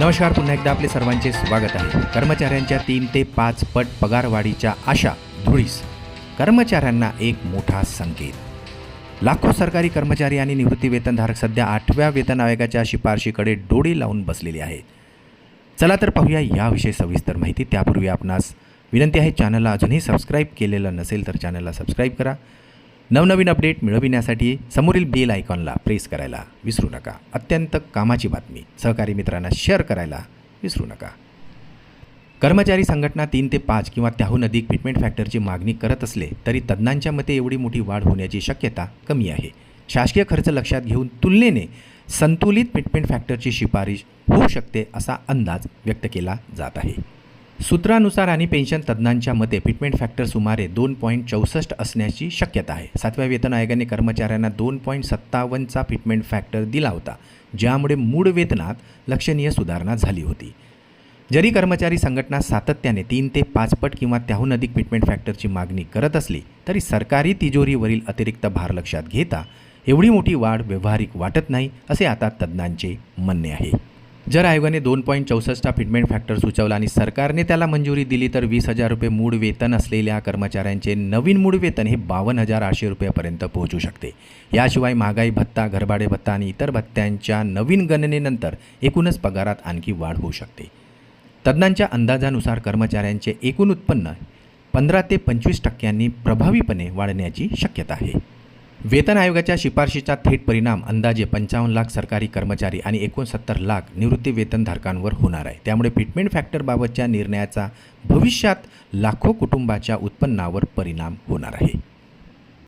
नमस्कार, पुन्हा एकदा आपले सर्वांचे स्वागत आहे. कर्मचाऱ्यांच्या 3 ते 5 पट पगारवाढीच्या आशा धुळीस. कर्मचाऱ्यांना एक मोठा संकेत. लाखो सरकारी कर्मचारी आणि निवृत्ती वेतनधारक सध्या 8व्या वेतन आयोगाच्या शिफारशीकडे डोळे लावून बसलेले आहेत. चला तर पाहूया याविषयी सविस्तर माहिती. त्यापूर्वी आपणास विनंती आहे, चॅनलला अजूनही सबस्क्राईब केलेलं नसेल तर चॅनलला सबस्क्राईब करा. नवनवीन अपडेट मिळविण्यासाठी समोरील बेल आयकॉनला प्रेस करायला विसरू नका. अत्यंत कामाची बातमी सहकारी मित्रांना शेअर करायला विसरू नका. कर्मचारी संघटना 3 ते 5 किंवा त्याहून अधिक फिटमेंट फॅक्टरची मागणी करत असले तरी तज्ज्ञांच्या मते एवढी मोठी वाढ होण्याची शक्यता कमी आहे. शासकीय खर्च लक्षात घेऊन तुलनेने संतुलित फिटमेंट फॅक्टरची शिफारस होऊ शकते असा अंदाज व्यक्त केला जात आहे. सूत्रानुसार आणि पेन्शन तज्ज्ञांच्या मते फिटमेंट फॅक्टर सुमारे 2.64 असण्याची शक्यता आहे. 7व्या वेतन आयोगाने कर्मचाऱ्यांना 2.57चा फिटमेंट फॅक्टर दिला होता, ज्यामुळे मूळ वेतनात लक्षणीय सुधारणा झाली होती. जरी कर्मचारी संघटना सातत्याने 3 ते 5 पट किंवा त्याहून अधिक फिटमेंट फॅक्टरची मागणी करत असली तरी सरकारी तिजोरीवरील अतिरिक्त भार लक्षात घेता एवढी मोठी वाढ व्यावहारिक वाटत नाही, असे आता तज्ज्ञांचे म्हणणे आहे. जर आयोगाने 2.64चा फिटमेंट फॅक्टर सुचवला आणि सरकारने त्याला मंजुरी दिली तर 20,000 रुपये मूळ वेतन असलेल्या कर्मचाऱ्यांचे नवीन मूळ वेतन हे 52,800 रुपयापर्यंत पोहोचू शकते. याशिवाय महागाई भत्ता, घरभाडे भत्ता आणि इतर भत्त्यांच्या नवीन गणनेनंतर एकूणच पगारात आणखी वाढ होऊ शकते. तज्ज्ञांच्या अंदाजानुसार कर्मचाऱ्यांचे एकूण उत्पन्न 15 ते 25% प्रभावीपणे वाढण्याची शक्यता आहे. वेतन आयोगाच्या शिफारशीचा थेट परिणाम अंदाजे 55 लाख सरकारी कर्मचारी आणि 69 लाख निवृत्ती वेतनधारकांवर होणार आहे. त्यामुळे फिटमेंट फॅक्टरबाबतच्या निर्णयाचा भविष्यात लाखो कुटुंबाच्या उत्पन्नावर परिणाम होणार आहे.